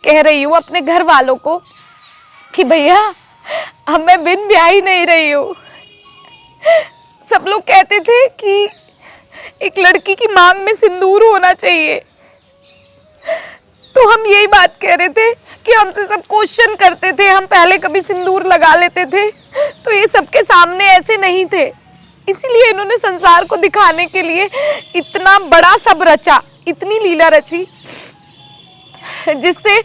कह रही हूँ अपने घर वालों को कि भैया अब मैं बिन ब्याही नहीं रही हूँ। सब लोग कहते थे कि एक लड़की की मांग में सिंदूर होना चाहिए, तो हम यही बात कह रहे थे कि हमसे सब क्वेश्चन करते थे, हम पहले कभी सिंदूर लगा लेते थे तो ये सबके सामने ऐसे नहीं थे। इसीलिए इन्होंने संसार को दिखाने के लिए इतना बड़ा सब रचा, इतनी लीला रची, जिससे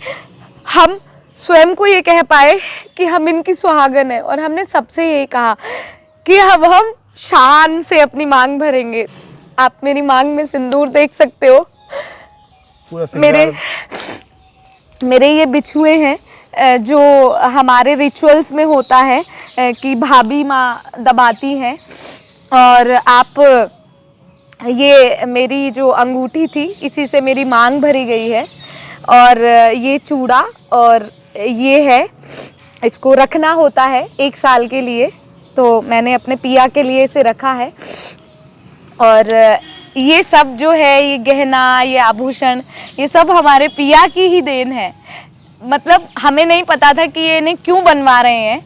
हम स्वयं को ये कह पाए कि हम इनकी सुहागन है। और हमने सबसे यही कहा कि अब हम शान से अपनी मांग भरेंगे। आप मेरी मांग में सिंदूर देख सकते हो। मेरे ये बिछुए हैं जो हमारे रिचुअल्स में होता है कि भाभी माँ दबाती हैं। और आप ये मेरी जो अंगूठी थी इसी से मेरी मांग भरी गई है। और ये चूड़ा और ये है, इसको रखना होता है 1 साल के लिए, तो मैंने अपने पिया के लिए इसे रखा है। और ये सब जो है, ये गहना, ये आभूषण, ये सब हमारे पिया की ही देन है। मतलब हमें नहीं पता था कि ये इन्हें क्यों बनवा रहे हैं,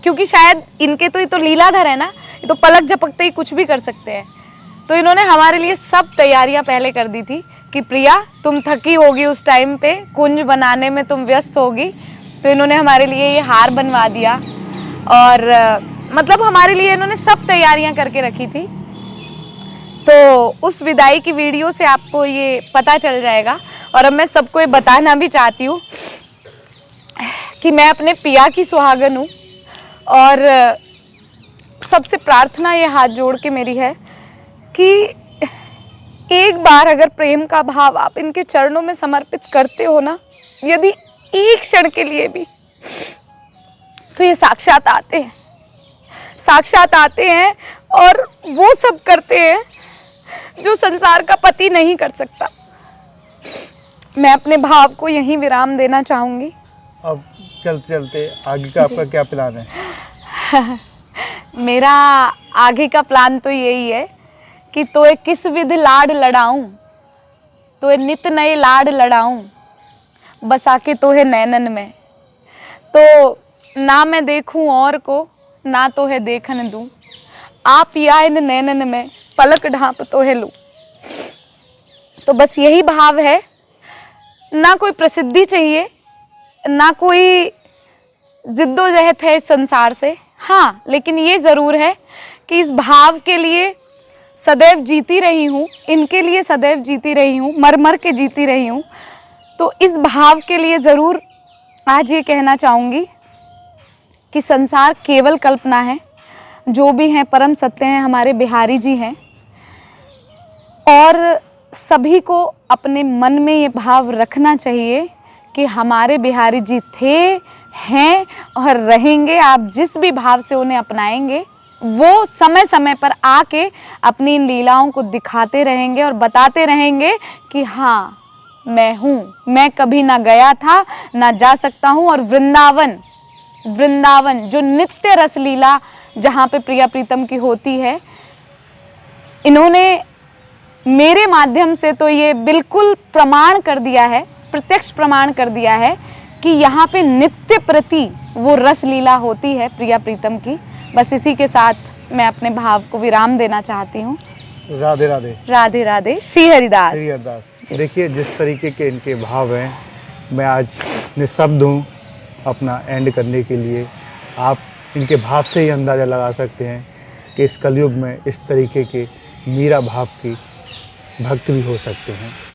क्योंकि शायद इनके तो ये तो लीलाधर है ना, ये तो पलक झपकते ही कुछ भी कर सकते हैं। तो इन्होंने हमारे लिए सब तैयारियां पहले कर दी थी कि प्रिया तुम थकी होगी, उस टाइम पे कुंज बनाने में तुम व्यस्त होगी, तो इन्होंने हमारे लिए ये हार बनवा दिया। और मतलब हमारे लिए इन्होंने सब तैयारियां करके रखी थी। तो उस विदाई की वीडियो से आपको ये पता चल जाएगा। और अब मैं सबको ये बताना भी चाहती हूँ कि मैं अपने पिया की सुहागन हूँ। और सबसे प्रार्थना ये हाथ जोड़ के मेरी है कि एक बार अगर प्रेम का भाव आप इनके चरणों में समर्पित करते हो ना, यदि एक क्षण के लिए भी, तो ये साक्षात आते हैं और वो सब करते हैं जो संसार का पति नहीं कर सकता। मैं अपने भाव को यहीं विराम देना चाहूंगी। अब चलते चलते आगे का आपका क्या प्लान है? मेरा आगे का प्लान तो यही है कि तोए किस विधि लाड लड़ाऊं, तोए नित नए लाड लड़ाऊं, बसा के तोहे नैनन में, तो ना मैं देखूं और को, ना तोहे देखन दूं, आप या इन नैनन में पलक ढांप तोहे लूं। तो बस यही भाव है। ना कोई प्रसिद्धि चाहिए, ना कोई जिद्दोजहद है इस संसार से। हाँ, लेकिन ये ज़रूर है कि इस भाव के लिए सदैव जीती रही हूँ, इनके लिए सदैव जीती रही हूँ, मर मर के जीती रही हूँ। तो इस भाव के लिए ज़रूर आज ये कहना चाहूँगी कि संसार केवल कल्पना है, जो भी हैं परम सत्य हैं हमारे बिहारी जी हैं। और सभी को अपने मन में ये भाव रखना चाहिए कि हमारे बिहारी जी थे, हैं और रहेंगे। आप जिस भी भाव से उन्हें अपनाएंगे, वो समय समय पर आके अपनी इन लीलाओं को दिखाते रहेंगे और बताते रहेंगे कि हाँ मैं हूँ, मैं कभी ना गया था ना जा सकता हूँ। और वृंदावन जो नित्य रस लीला जहाँ पे प्रिया प्रीतम की होती है, इन्होंने मेरे माध्यम से तो ये बिल्कुल प्रमाण कर दिया है, प्रत्यक्ष प्रमाण कर दिया है कि यहाँ पे नित्य प्रति वो रस लीला होती है प्रिया प्रीतम की। बस इसी के साथ मैं अपने भाव को विराम देना चाहती हूँ। राधे राधे। राधे राधे। श्री हरिदास। श्री हरिदास। देखिए जिस तरीके के इनके भाव हैं, मैं आज निःशब्द हूँ अपना एंड करने के लिए। आप इनके भाव से ही अंदाज़ा लगा सकते हैं कि इस कलयुग में इस तरीके के मीरा भाव की भक्त भी हो सकते हैं।